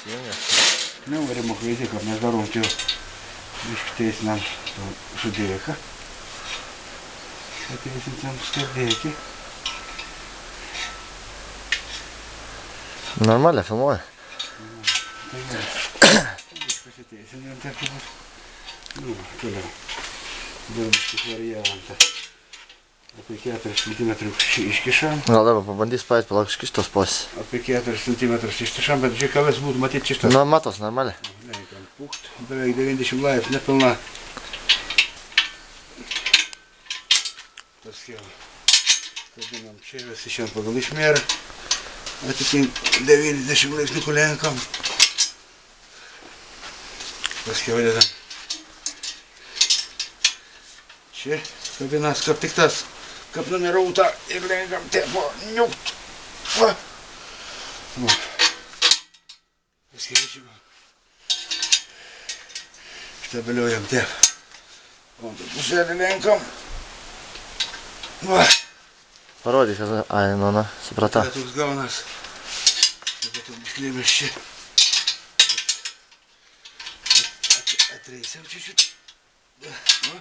įsijungia. Nevarim okreiti, kad mes darom čia iškteisinam sudėką. Ateisinam stebėti. Normaliai filmuoja. Tai gerai. Pasiteisinam taip bus. Nu, toliau. Darom šitą variantą. Apie 4 cm iškišam. Gal dabar pabandys paėt, palauk iškištos pos. Apie 4 cm ištišam, bet žiūrėk, kalas būtų matyti šitas. Nu, matos, normaliai. Lenkam pukt, beveik 90 laipsnių, nepilna. Paskiau kabinam čia, visi šiandien pagal išmėrą. Atitink 90 laipsnių kulenkam. Paskiau dedam. Čia kabinas kaip tik tas, kaip numerauta ir lenkam tepo niukt. Va. Va. Paskiričiam. Stabiliuojam tep. O taip puselį lenkam. Va. Parodyk, kad... Ai, nu, supratau. Tai toks gaunas. Dabar toks bišklėmės čia. Atreisiam čiūčiut. Va.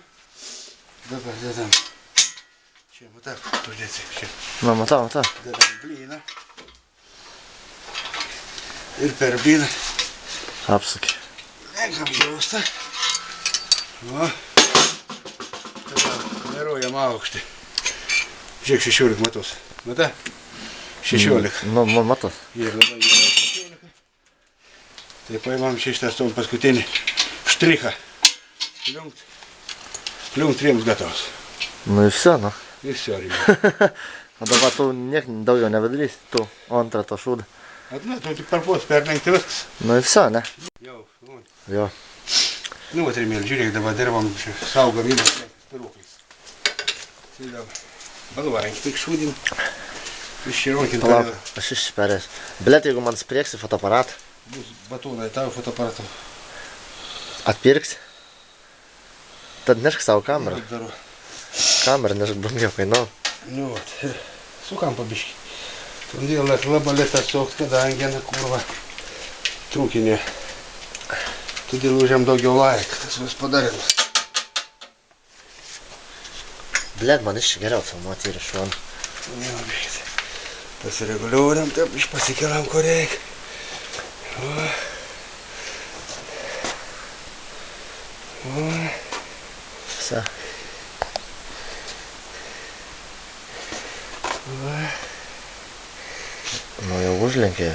Dabar dedam. Čia, matau, pradėsi. Čia. Nu, matau. Dedam blyną. Ir per blyną. Apsakė. Lenkam jaustą. Va. Tada numeruojam aukštį. Žiūrėk, 16 matus. Matai? 16. Nu, matos. Ir dabar yra 16. Tai paimam čia šitą stom paskutinį štrichą. Kliunkt rėms gatovas. Nu ir все, nu. Ir все, rėmė. O dabar tu niek daugiau nebedarysi, tu antrą to šūdą. Atna, tu tik parpos perlenkti viskas. Nu ir все, ne? Jau, nu. Jo. Nu, vat rėmėl, žiūrėk, dabar dirbam čia saugam įmas pirukais. Tai dabar. Balvarank, tik šūdim. Iššironkint Palauk, aš išperėsiu. Blet, jeigu man sprieksi fotoaparatą. Bus batonai tavo fotoaparato. Atpirksi. Tad nešk savo kamerą. Daru. Kamerą nešk brangiau kainau. Nu, vat. Sukam pabiškį. Todėl labai lėta sukt, kadangi, na, kurva, trūkinė. Todėl užėm daugiau laik, tas vis padarymas. Blet, man iš geriau filmuoti ir iš šono. Ne, biškit. Pasireguliuojam, taip, pasikeliam, ko reik. Va. Va. Visa. Va. Nu jau užlenkė.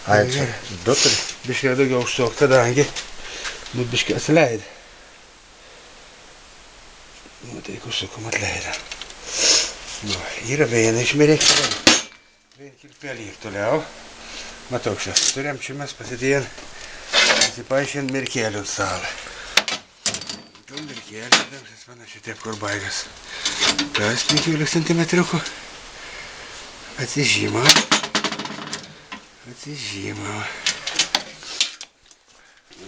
Ai, čia du turi. Biškį daugiau užsukt, kadangi būt biškį atsileidė. Nu, tai jeigu užsukom atleidę. Nu, yra vieną išmėrėk. Vien kilpelį ir toliau. Matau, čia turėjom čia mes pasidėjom. Pasipaišint mirkėlių ant stalą. Tu mirkėlių, daugsis panašiai taip, kur baigas. Tas 15 centimetriukų. Atsižymau.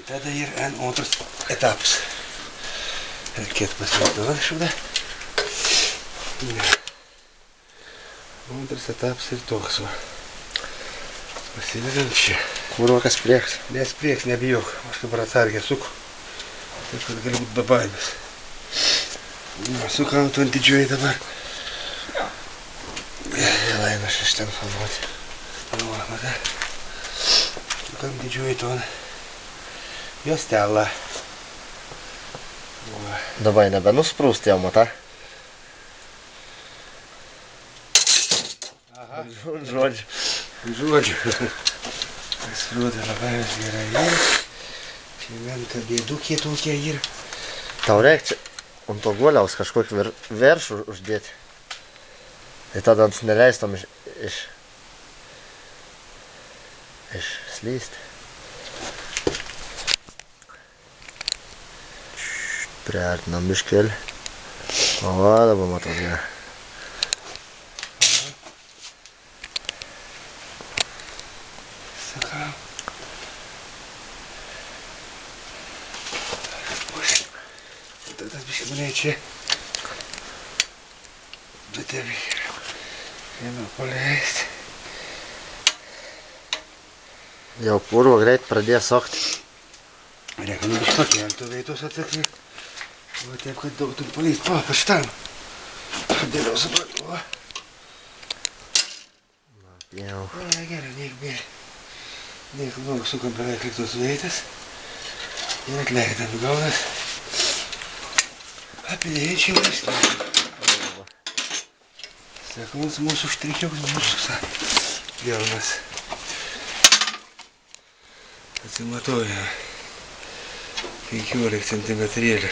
Tada ir antras etapas. Reikėtų pasilikti šūdą. Antras etapas ir toks va. Pasidedam čia. Kurvakas prieks. Nes prieks, nebijok. Aš dabar atsargiai suku. Taip, kad gali būt be baimės. Sukam tu ant didžiuoji dabar. Vėl eina aš iš ten filmuoti. Nu, matai. Sukam didžiuoji ton. Juostelą. Dabar nebenusprūsti jau, matai? Aha. Žodžiu. Pasirodė labai gerai. Čia menka bėdukė tokia ir. Tau reikia čia ant to guoliaus kažkokį viršų uždėti. Tai tada neleistum išslysti. Priartinam biškelį. O, dabar matau gerai. Sakau. Tas biškai mane čia. Bet taip yra. Vieną paleisti. Jau purvo greit pradėjo sokti. Reikia nu biškį pakelti veitus atsakyti. Va taip, kad daug turi palyst. O, pašitam. Dėliau supratau. Jau. Gerai, nieko daug sukam beveik liktos veitas. Ir atleidam gaunas. Apidėčiau viską. Sekundus mūsų štrichiuks, mūsų jaunas. Atsimatuoja 15 centimetrėlį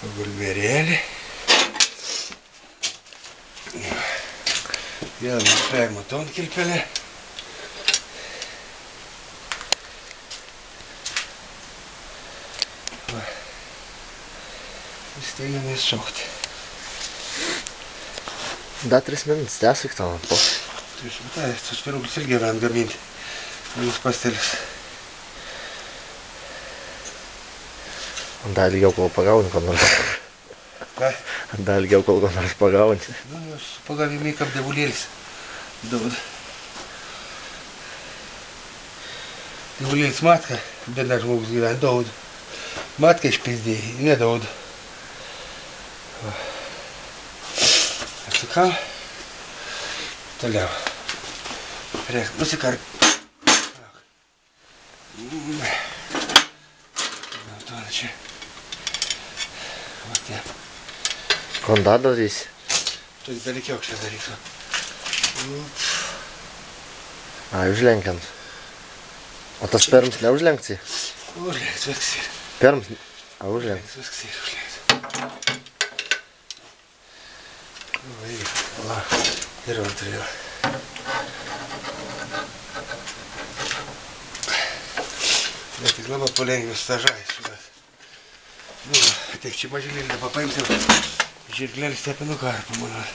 pagulberėlį. Vėl mes paėmą tonkilpelį. Ir stengiamės šokti. Dar 3 minutes, tęsik tavo. 3 minutes, tas perukus ilgiau vien gaminti. Jūs pastelis. Dar ilgiau kol pagauni, ko nors. Ką? Dar ilgiau kol ko nors pagauni. Nu, jūs pagavimai kaip devulėlis. Daud. Devulėlis matka, bet dar žmogus gyvena. Daud. Matka išpizdėjai, nedaud. Atsukam. Toliau. Reik, nusikarp. Gal čia. Va tie. Ko dar darysi? Turi belikiau čia darysiu. Ai, užlenkiant. O tas perms neužlenkti? Užlenks, viskas ir. Perms, a užlenks. Viskas ir užlenks. Va, ir antrėjo. Ne tik labai palengvės stažais. Nu, tiek čia mažylėlį papaimsim. Žirklėlis tepinu karpą, manau.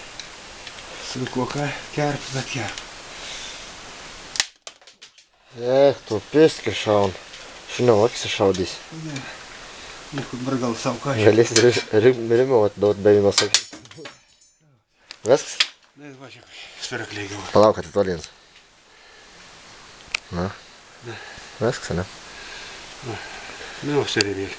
Su kokia kerp, bet kerp. Tu piskį šaun. Žinau, akis šaudys. Ne, nieko dabar gal savo ką. Galėsi rimiau atduot be vyno sakyti. Viskas? Ne, va čia spirakliai gavo. Palauk, kad atolins. Na? Ne. Viskas, ne? Ne, užsirėmėlį.